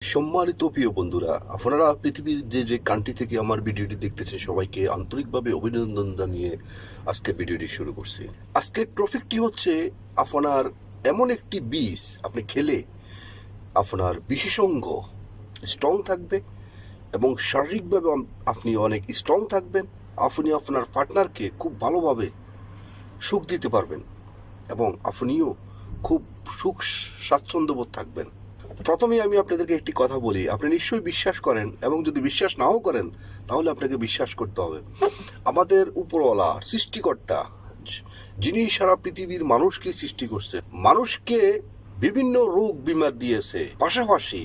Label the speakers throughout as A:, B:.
A: সম্মানিত প্রিয় বন্ধুরা, আপনারা পৃথিবীর যে কান্ট্রি থেকে আমার ভিডিওটি দেখতেছেন সবাইকে আন্তরিকভাবে অভিনন্দন জানিয়ে আজকে ভিডিওটি শুরু করছি। আজকের টপিকটি হচ্ছে আপনার এমন একটি বীজ আপনি খেলে আপনার বিশেষজ্ঞ স্ট্রং থাকবে এবং শারীরিকভাবে আপনি অনেক স্ট্রং থাকবেন। আপনি আপনার পার্টনারকে খুব ভালোভাবে সুখ দিতে পারবেন এবং আপনিও খুব সুখ স্বাচ্ছন্দ্যবোধ থাকবেন। প্রথমেই আমি আপনাদেরকে একটি কথা বলি, আপনি নিশ্চয়ই বিশ্বাস করেন এবং যদি বিশ্বাস নাও করেন তাহলে আপনাকে বিশ্বাস করতে হবে। আমাদের উপরওয়ালা সৃষ্টিকর্তা, যিনি সারা পৃথিবীর মানুষকে সৃষ্টি করছে, মানুষকে বিভিন্ন রোগ বিমার দিয়েছে, পাশাপাশি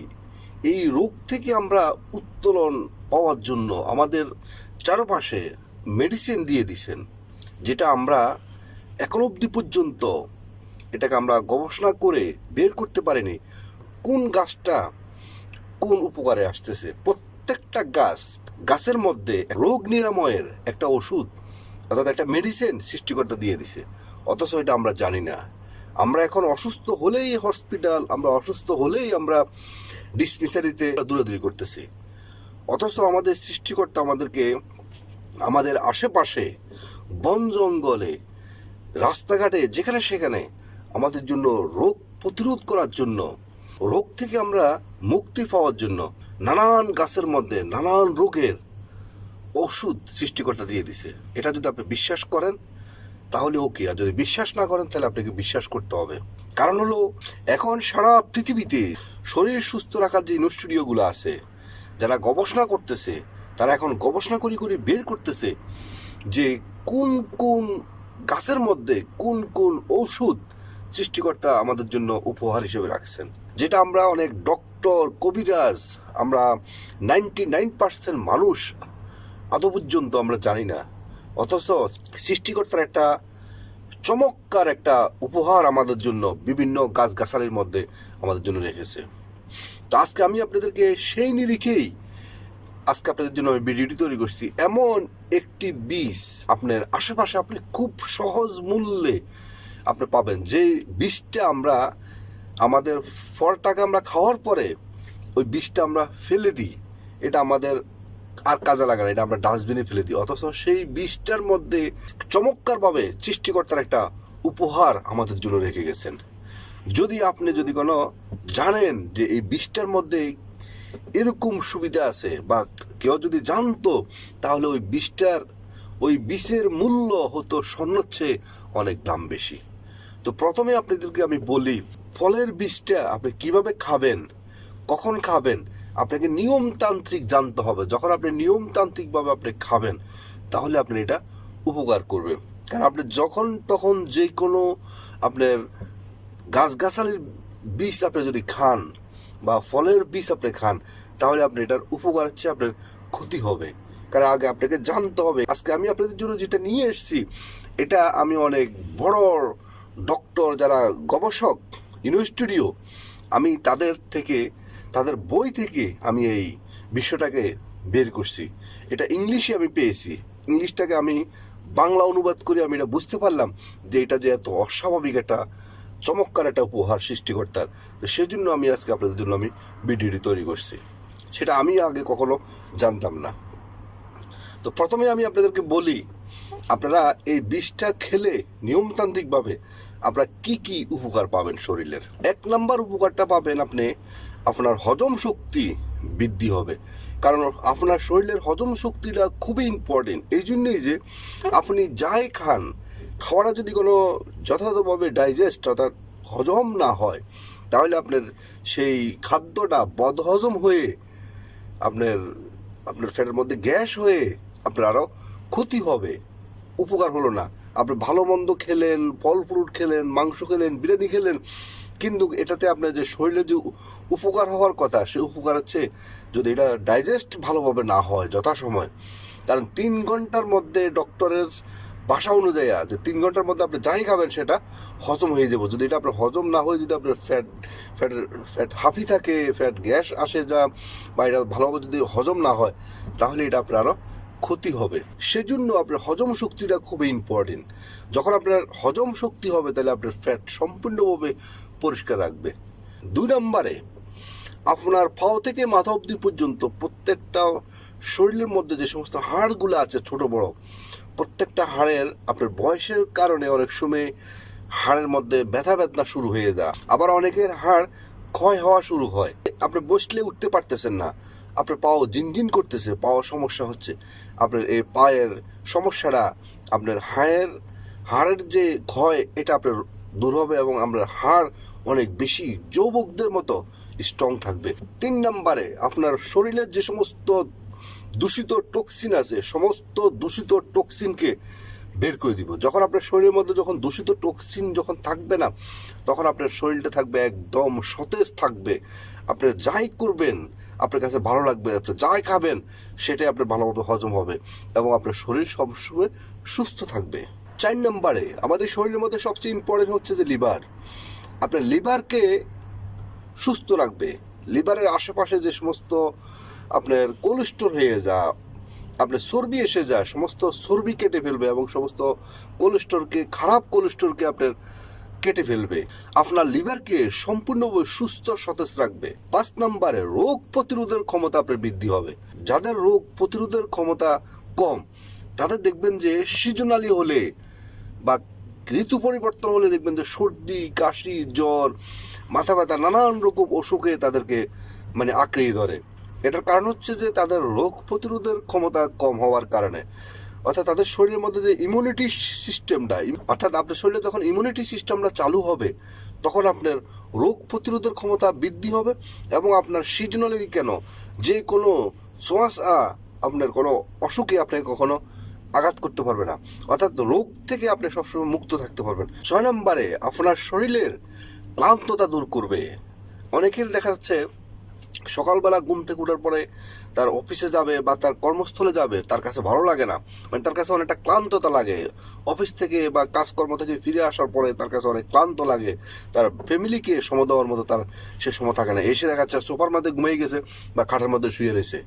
A: এই রোগ থেকে আমরা উত্তোলন পাওয়ার জন্য আমাদের চারপাশে মেডিসিন দিয়ে দিছেন, যেটা আমরা এখন অবধি পর্যন্ত এটাকে আমরা গবেষণা করে বের করতে পারিনি কোন গাছটা কোন উপকারে আসতেছে। প্রত্যেকটা গাছের মধ্যে রোগ নিরাময়ের একটা ওষুধ অর্থাৎ একটা মেডিসিন সৃষ্টিকর্তা দিয়ে দিছে, অথচ এটা আমরা জানি না। আমরা এখন অসুস্থ হলেই হসপিটাল, আমরা অসুস্থ হলেই আমরা ডিসপেন্সারিতে দৌড়াদৌড়ি করতেছি, অথচ আমাদের সৃষ্টিকর্তা আমাদেরকে আমাদের আশেপাশে বন জঙ্গলে রাস্তাঘাটে যেখানে সেখানে আমাদের জন্য রোগ প্রতিরোধ করার জন্য, রোগ থেকে আমরা মুক্তি পাওয়ার জন্য নানান গাছের মধ্যে নানান রোগের ওষুধ সৃষ্টিকর্তা দিয়ে দিছে। এটা যদি আপনি বিশ্বাস করেন তাহলে ওকে, আর যদি বিশ্বাস না করেন তাহলে আপনাকে বিশ্বাস করতে হবে। কারণ হলো এখন সারা পৃথিবীতে শরীর সুস্থ রাখার যে ইনস্টিটিউটগুলো আছে, যারা গবেষণা করতেছে, তারা এখন গবেষণা করে বের করতেছে যে কোন কোন গাছের মধ্যে কোন কোন ঔষধ সৃষ্টিকর্তা আমাদের জন্য উপহার হিসেবে রাখছেন, যেটা আমরা অনেক ডক্টর কবিরাজ, আমরা 99% মানুষ আদৌ পর্যন্ত আমরা জানি না। অথচ সৃষ্টিকর্তার একটা চমৎকার একটা উপহার আমাদের জন্য বিভিন্ন গাছগাছালির মধ্যে আমাদের জন্য রেখেছে। তো আজকে আমি আপনাদেরকে সেই নিরিখেই আজকে আপনাদের জন্য আমি ভিডিওটি তৈরি করছি। এমন একটি বীজ আপনার আশেপাশে আপনি খুব সহজ মূল্যে আপনি পাবেন, যে বীজটা আমরা আমাদের ফলটাকে আমরা খাওয়ার পরে ওই বীজটা আমরা ফেলে দিই, এটা আমাদের আর কাজে লাগে না, এটা আমরা ডাস্টবিনে ফেলে দিই, অথচ সেই বীজটার মধ্যে চমৎকারভাবে সৃষ্টিকর্তার একটা উপহার আমাদের জন্য রেখে গেছেন। যদি কোনো জানেন যে এই বীজটার মধ্যে এরকম সুবিধা আছে বা কেউ যদি জানতো, তাহলে ওই বীজের মূল্য হতো স্বর্ণের চেয়ে অনেক দাম বেশি। তো প্রথমে আপনাদেরকে আমি বলি, ফলের বীজটা আপনি কিভাবে খাবেন, কখন খাবেন, আপনাকে নিয়মতান্ত্রিক জানতে হবে। যখন আপনি নিয়মতান্ত্রিকভাবে আপনি খাবেন তাহলে আপনি এটা উপকার করবে। কারণ আপনি যখন তখন যে কোনো আপনার গাছগাছালির বীজ আপনি যদি খান বা ফলের বীজ আপনি খান, তাহলে আপনি এটার উপকার হচ্ছে আপনার ক্ষতি হবে। কারণ আগে আপনাকে জানতে হবে। আজকে আমি আপনাদের জন্য যেটা নিয়ে এসেছি, এটা আমি অনেক বড় ডক্টর যারা গবেষক ইনস্টিটিউট, আমি তাদের বই থেকে আমি এই বিষয়টাকে বের করছি। এটা ইংলিশে আমি পেয়েছি, ইংলিশটাকে আমি বাংলা অনুবাদ করে আমি এটা বুঝতে পারলাম যে এটা যে এত অস্বাভাবিক একটা চমৎকার একটা উপহার সৃষ্টিকর্তার। তো সেজন্য আমি আজকে আপনাদের জন্য আমি ভিডিওটি তৈরি করছি, সেটা আমি আগে কখনো জানতাম না। তো প্রথমে আমি আপনাদেরকে বলি, আপনারা এই বীজটা খেলে নিয়মতান্ত্রিকভাবে আপনারা কি কি উপকার পাবেন শরীরের। 1 নম্বর উপকারটা পাবেন আপনি, আপনার হজম শক্তি বৃদ্ধি হবে। কারণ আপনার শরীরের হজম শক্তিটা খুবই ইম্পর্টেন্ট। এই জন্যই যে আপনি যাই খান, খাওয়াটা যদি কোনো যথাযথভাবে ডাইজেস্ট অর্থাৎ হজম না হয়, তাহলে আপনার সেই খাদ্যটা বদহজম হয়ে আপনার ফ্যাটের মধ্যে গ্যাস হয়ে আপনার আরও ক্ষতি হবে, উপকার হলো না। আপনি ভালো মন্দ খেলেন, ফল ফ্রুট খেলেন, মাংস খেলেন, বিরিয়ানি খেলেন, কিন্তু এটাতে আপনার যে শরীরে যে উপকার হওয়ার কথা, সে উপকার হচ্ছে যদি এটা ডাইজেস্ট ভালোভাবে না হয় যথাসময়। কারণ 3 ঘন্টার মধ্যে ডক্টরের ভাষা অনুযায়ী আছে 3 ঘন্টার মধ্যে আপনি যাই খাবেন সেটা হজম হয়ে যাবে। যদি এটা আপনার হজম না হয়, যদি আপনার ফ্যাট হাফি থাকে, ফ্যাট গ্যাস আসে যা, বা এটা ভালোভাবে যদি হজম না হয়, তাহলে এটা আপনার আরও ক্ষতি হবে। সেজন্য আপনার হজম শক্তিটা খুবই ইম্পর্টেন্ট। যখন আপনার হজম শক্তি হবে, তাহলে আপনার ফ্যাট সম্পূর্ণভাবে পরিষ্কার রাখবে। 2 নম্বরে আপনার পাও থেকে মাথা অবধি পর্যন্ত প্রত্যেকটা শরীরের মধ্যে যে সমস্ত হাড়গুলো আছে ছোট বড়, প্রত্যেকটা হাড়ের আপনার বয়সের কারণে অনেক সময় হাড়ের মধ্যে ব্যথা বেদনা শুরু হয়ে যায়। আবার অনেকের হাড় ক্ষয় হওয়া শুরু হয়, আপনি বসলে উঠতে পারতেছেন না, আপনার পাও জিনজিন করতেছে, পাও সমস্যা হচ্ছে। আপনার এই পায়ের সমস্যাটা আপনার হাড়ের যে ক্ষয় এটা আপনার দূর হবে এবং আপনার হাড় অনেক বেশি যুবকদের মতো স্ট্রং থাকবে। 3 নম্বরে আপনার শরীরের যে সমস্ত দূষিত টক্সিন আছে, সমস্ত দূষিত টক্সিনকে বের করে দিব। যখন আপনার শরীরের মধ্যে যখন দূষিত টক্সিন যখন থাকবে না, তখন আপনার শরীরটা থাকবে একদম সতেজ থাকবে। আপনি যাই করবেন আপনার কাছে ভালো লাগবে, আপনি যাই খাবেন সেটাই আপনার ভালোভাবে হজম হবে এবং আপনার শরীর সবসময় সুস্থ থাকবে। 4 নম্বরে আমাদের শরীরের মধ্যে সবচেয়ে ইম্পর্টেন্ট হচ্ছে যে লিভার। আপনার লিভারকে সুস্থ রাখবে। লিভারের আশেপাশে যে সমস্ত আপনার কোলেস্ট্রল হয়ে যায়, আপনার চর্বি এসে যায়, সমস্ত চর্বি কেটে ফেলবে এবং সমস্ত খারাপ কোলেস্ট্রলকে আপনার কেটে ফেলবে। আপনার লিভারকে সম্পূর্ণভাবে সুস্থ সতেজ রাখবে। 5 নম্বরে রোগ প্রতিরোধের ক্ষমতা আপনার বৃদ্ধি হবে। যাদের রোগ প্রতিরোধের ক্ষমতা কম তাদের দেখবেন যে সিজনালি হলে বা ঋতু পরিবর্তন হলে দেখবেন যে সর্দি, কাশি, জ্বর, মাথা ব্যথা, নানান রকম অসুখে তাদেরকে আঁকড়িয়ে ধরে। এটার কারণ হচ্ছে যে তাদের রোগ প্রতিরোধের ক্ষমতা কম হওয়ার কারণে। অর্থাৎ তাদের শরীরের মধ্যে যে ইমিউনিটি সিস্টেমটা, অর্থাৎ আপনার শরীরে যখন ইমিউনিটি সিস্টেমটা চালু হবে তখন আপনার রোগ প্রতিরোধের ক্ষমতা বৃদ্ধি হবে এবং আপনার সিজনালি যে কোনো ছোঁয়াচা আপনার কোনো অসুখে আপনাকে কখনো আঘাত করতে পারবে না, অর্থাৎ রোগ থেকে আপনি সবসময় মুক্ত থাকতে পারবেন। 6 নম্বরে আপনার শরীরের ক্লান্ততা দূর করবে। অনেকের দেখা যাচ্ছে সকালবেলা ঘুম থেকে উঠার পরে তার অফিসে যাবে বা তার কর্মস্থলে যাবে, তার কাছে ভালো লাগে না, তার কাছে অনেকটা ক্লান্ততা লাগে। অফিস থেকে বা কাজকর্ম থেকে ফিরে আসার পরে তার কাছে অনেক ক্লান্ত লাগে, তার ফ্যামিলিকে সময় দেওয়ার মতো তার সে সময় থাকে না। এসে দেখা যাচ্ছে সোফার মধ্যে ঘুমিয়ে গেছে বা খাটের মধ্যে শুয়ে রয়েছে,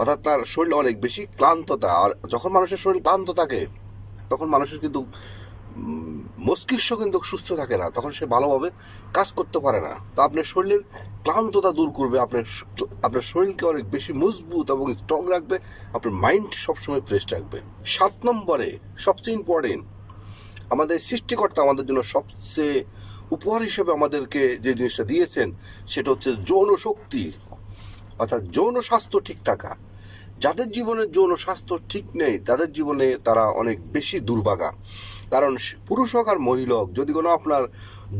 A: অর্থাৎ তার শরীর অনেক বেশি ক্লান্ততা। আর যখন মানুষের শরীর ক্লান্ত থাকে তখন মানুষের কিন্তু মস্তিষ্ক কিন্তু সুস্থ থাকে না, তখন সে ভালোভাবে কাজ করতে পারে না। তো আপনার শরীরের ক্লান্ততা দূর করবে, আপনার শরীরকে অনেক বেশি মজবুত এবং স্ট্রং রাখবে, আপনার মাইন্ড সবসময় ফ্রেশ রাখবে। 7 নম্বরে সবচেয়ে ইম্পর্টেন্ট, আমাদের সৃষ্টিকর্তা আমাদের জন্য সবচেয়ে উপহার হিসেবে আমাদেরকে যে জিনিসটা দিয়েছেন সেটা হচ্ছে যৌন শক্তি, অর্থাৎ যৌন স্বাস্থ্য ঠিক থাকা। যাদের জীবনে যৌন স্বাস্থ্য ঠিক নেই তাদের জীবনে তারা অনেক বেশি দুর্ভাগা। কারণ পুরুষ হোক আর মহিলা হোক, যদি কোনো আপনার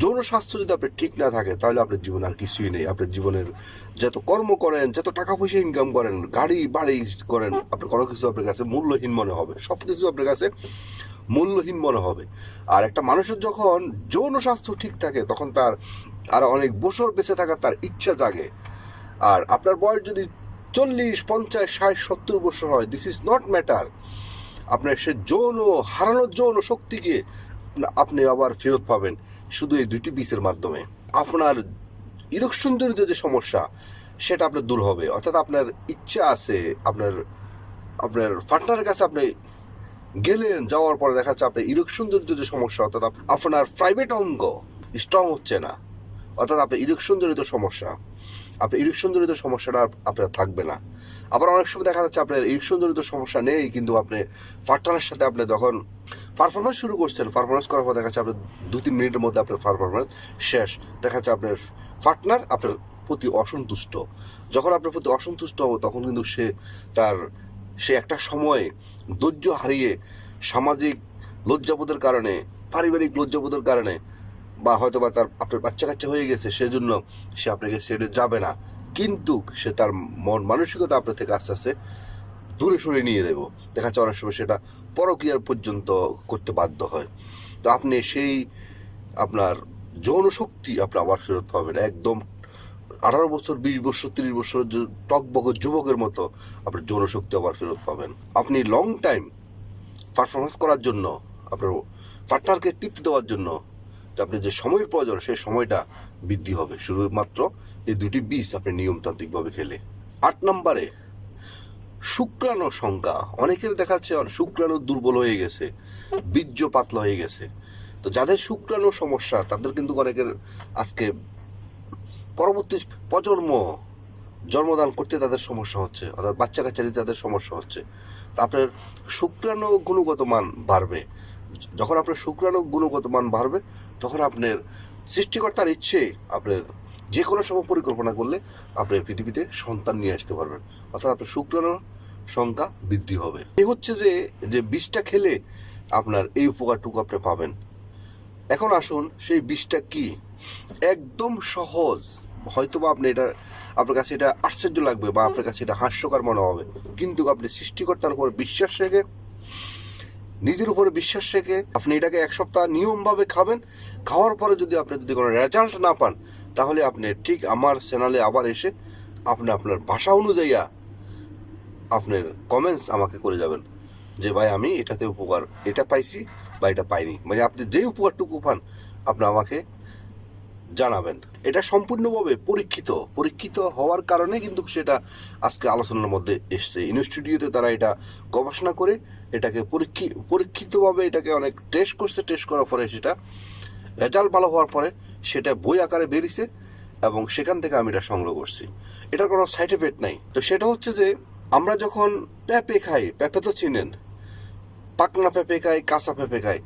A: যৌন স্বাস্থ্য যদি আপনার ঠিক না থাকে তাহলে আপনার জীবনে আর কিছুই নেই। আপনার জীবনের যত কর্ম করেন, যত টাকা পয়সা ইনকাম করেন, গাড়ি বাড়ি করেন, আপনার কোনো কিছু আপনার কাছে মূল্যহীন মনে হবে, সব কিছু আপনার কাছে মূল্যহীন মনে হবে। আর একটা মানুষের যখন যৌন স্বাস্থ্য ঠিক থাকে তখন তার আরো অনেক বছর বেঁচে থাকার তার ইচ্ছা জাগে। আর আপনার বয়স যদি 40, 50, 60, 70 বছর হয়, দিস ইজ নট ম্যাটার। আপনার সে হারানোর যৌন শক্তিকে আপনি আবার ফেরত পাবেন শুধু এই 2টি বিষের মাধ্যমে। আপনার ইরেকশনজনিত যে সমস্যা সেটা আপনার দূর হবে, অর্থাৎ আপনার ইচ্ছা আছে, আপনার পার্টনারের কাছে আপনি গেলেন, যাওয়ার পরে দেখা যাচ্ছে আপনার ইরেকশনজনিত যে সমস্যা, অর্থাৎ আপনার প্রাইভেট অঙ্গ স্ট্রং হচ্ছে না, অর্থাৎ আপনার ইরেকশনজনিত সমস্যাটা আপনার থাকবে না। আবার অনেক সময় দেখা যাচ্ছে আপনার ইরেকশনজনিত সমস্যা নেই কিন্তু আপনি পার্টনারের সাথে আপনি যখন পারফরমেন্স শুরু করছেন, পারফরমেন্স করার পর দেখা যাচ্ছে আপনার 2-3 মিনিটের মধ্যে আপনার পারফরমেন্স শেষ। দেখা যাচ্ছে আপনার পার্টনার আপনার প্রতি অসন্তুষ্ট। যখন আপনার প্রতি অসন্তুষ্ট হবে তখন কিন্তু সে একটা সময় ধৈর্য হারিয়ে সামাজিক লজ্জাবোধের কারণে, পারিবারিক লজ্জাবোধের কারণে, বা হয়তো বা আপনার বাচ্চা কাচ্চা হয়ে গেছে সেজন্য সে আপনাকে ছেড়ে যাবে না, কিন্তু সে তার মন মানসিকতা আপনার থেকে আস্তে আস্তে দূরে সরে নিয়ে দেব। দেখা যাচ্ছে অনেক সময় সেটা পরকীয়ার পর্যন্ত করতে বাধ্য হয়। তো আপনি সেই আপনার যৌন শক্তি আপনি আবার ফেরত পাবেন, একদম 18 বছর, 20 বছর, 30 বছর টকবক যুবকের মতো আপনার যৌন শক্তি আবার ফেরত পাবেন। আপনি লং টাইম পারফরমেন্স করার জন্য, আপনার পার্টনারকে তৃপ্তি দেওয়ার জন্য আপনি যে সময়ের প্রয়োজন সেই সময়টা বৃদ্ধি হবে শুধুমাত্র এই 2টি বীজ আপনি নিয়মতান্ত্রিকভাবে খেলে। 8 নম্বরে শুক্রাণু সংখ্যা। অনেকের দেখাচ্ছে শুক্রাণু দুর্বল হয়ে গেছে, বীর্য পাতলা হয়ে গেছে। তো যাদের শুক্রাণু সমস্যা তাদের কিন্তু অনেকের আজকে পরবর্তী প্রজন্ম জন্মদান করতে তাদের সমস্যা হচ্ছে, অর্থাৎ বাচ্চা কাচ্চা নিতে তাদের সমস্যা হচ্ছে। তা আপনার শুক্রাণু গুণগত মান বাড়বে। যখন আপনার শুক্রাণু গুণগত মান বাড়বে তখন আপনার সৃষ্টিকর্তার ইচ্ছে আপনার যে কোনো সময় পরিকল্পনা করলে আপনি পৃথিবীতে সন্তান নিয়ে আসতে পারবেন, অর্থাৎ আপনার শুক্রাণুর সংখ্যা বৃদ্ধি হবে। এই হচ্ছে যে বিষটা খেলে আপনার এই উপকারটুকু আপনি পাবেন। এখন আসুন সেই বিষটা কি, একদম সহজ। হয়তোবা আপনি এটা আপনার কাছে এটা আশ্চর্য লাগবে বা আপনার কাছে এটা হাস্যকর মনে হবে, কিন্তু আপনি সৃষ্টিকর্তার উপর বিশ্বাস রেখে, নিজের উপরে বিশ্বাস রেখে আপনি এটাকে এক সপ্তাহ নিয়মভাবে খাবেন। খাওয়ার পরে যদি কোনো রেজাল্ট না পান, তাহলে আপনি ঠিক আমার চ্যানেলে আবার এসে আপনি আপনার ভাষা অনুযায়ী আপনার কমেন্টস আমাকে করে যাবেন যে ভাই আমি এটাতে উপকার এটা পাইছি বা এটা পাইনি, মানে আপনি যে উপকারটুকু পান আপনি আমাকে জানাবেন। এটা সম্পূর্ণভাবে পরীক্ষিত হওয়ার কারণে কিন্তু সেটা আজকে আলোচনার মধ্যে এসছে। ইনস্টিটিউটে তারা এটা গবেষণা করে এটাকে পরীক্ষিতভাবে এটাকে অনেক টেস্ট করছে। টেস্ট করার পরে সেটা রেজাল্ট ভালো হওয়ার পরে সেটা বই আকারে বেরিয়েছে এবং সেখান থেকে আমি এটা সংগ্রহ করছি। এটার কোনো সাইড এফেক্ট নাই। তো সেটা হচ্ছে যে আমরা যখন পেঁপে খাই, পেঁপে তো চিনেন, পাকনা পেঁপে খাই, কাঁচা পেঁপে খাই।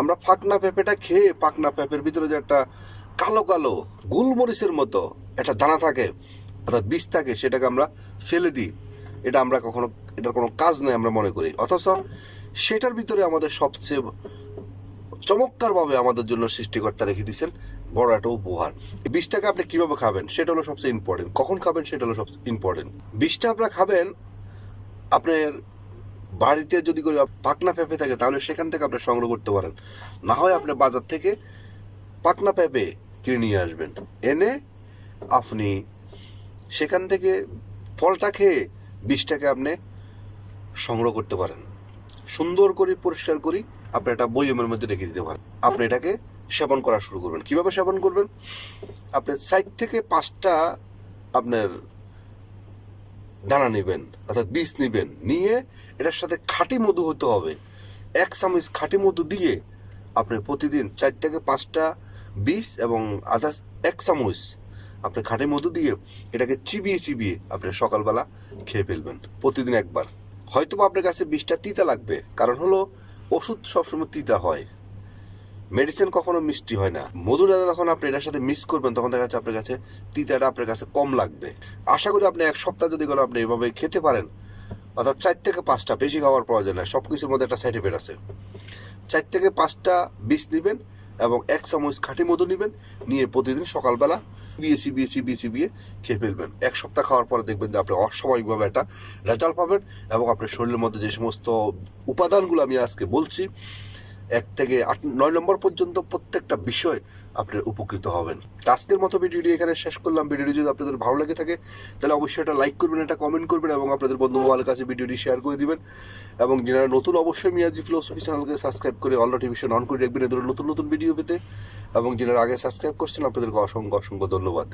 A: আমরা পাকনা পেঁপেটা খেয়ে পাকনা পেঁপের ভিতরে যে একটা কালো কালো গোলমরিচের মতো একটা দানা থাকে, অর্থাৎ বীজ থাকে, সেটাকে আমরা ফেলে দিই। এটার কোনো কাজ নেই আমরা মনে করি, অথচ সেটার ভিতরে আমাদের সবচেয়ে চমৎকারভাবে আমাদের জন্য সৃষ্টিকর্তা রেখে দিয়েছেন বড় একটা উপহার। এই বীজটাকে আপনি কিভাবে খাবেন সেটা হলো সবচেয়ে ইম্পর্টেন্ট। কখন খাবেন সেটা হলো সবচেয়ে ইম্পর্টেন্ট। বীজটা আপনারা খাবেন আপনার বাড়িতে যদি করে পাকনা পেঁপে থাকে তাহলে সেখান থেকে আপনি সংগ্রহ করতে পারেন, না হয় আপনি বাজার থেকে পাকনা পেঁপে কিনে নিয়ে আসবেন, এনে আপনি সেখান থেকে ফলটা খেয়ে বীজটাকে আপনি সংগ্রহ করতে পারেন। সুন্দর করে পরিষ্কার করি আপনি একটা বয়মের মধ্যে রেখে দিতে পারেন। আপনি এটাকে সেবন করা শুরু করবেন। কিভাবে সেবন করবেন, আপনি 4 থেকে 5টা আপনার দানা নেবেন, অর্থাৎ বীজ নেবেন, নিয়ে এটার সাথে খাঁটি মধু হতে হবে। 1 চামচ খাঁটি মধু দিয়ে আপনি প্রতিদিন 4 থেকে 5টা বীজ এবং আদার্স 1 চামচ আপনি খাঁটি মধু দিয়ে এটাকে চিবিয়ে আপনি সকালবেলা খেয়ে ফেলবেন প্রতিদিন একবার। হয়তো আপনার কাছে বীজটা তিতা লাগবে, কারণ হলো ওষুধ সবসময় তিতা হয়, মেডিসিন কখনো মিষ্টি হয় না। মধুটা যখন আপনি এটার সাথে মিক্স করবেন তখন দেখা যাচ্ছে আপনার কাছে তিতাটা আপনার কাছে কম লাগবে। আশা করি আপনি 1 সপ্তাহ যদি করে আপনি এভাবে খেতে পারেন, অর্থাৎ 4 থেকে 5টা, বেশি খাওয়ার প্রয়োজন নাই, সব কিছুর মধ্যে একটা সাইড এফেক্ট আছে। 4 থেকে 5টা বীজ নেবেন এবং 1 চামচ খাঁটি মধু নেবেন, নিয়ে প্রতিদিন সকালবেলা চিবিয়ে খেয়ে ফেলবেন। 1 সপ্তাহ খাওয়ার পরে দেখবেন যে আপনি অস্বাভাবিকভাবে একটা রেজাল্ট পাবেন এবং আপনার শরীরের মধ্যে যে সমস্ত উপাদানগুলো আমি আজকে বলছি 1 থেকে 9 নম্বর পর্যন্ত প্রত্যেকটা বিষয় আপনি উপকৃত হবেন। আজকের মতো ভিডিওটি এখানে শেষ করলাম। ভিডিওটি যদি আপনাদের ভালো লেগে থাকে তাহলে অবশ্যই একটা লাইক করবেন, একটা কমেন্ট করবেন এবং আপনাদের বন্ধু বান্ধবের কাছে ভিডিওটি শেয়ার করে দিবেন। এবং যারা নতুন অবশ্যই মিয়াজি ফিলোসফি চ্যানেলকে সাবস্ক্রাইব করে অল নোটিফিকেশন অন করে রাখবেন এদের নতুন ভিডিও পেতে। এবং যারা আগে সাবস্ক্রাইব করছেন আপনাদেরকে অসংখ্য ধন্যবাদ।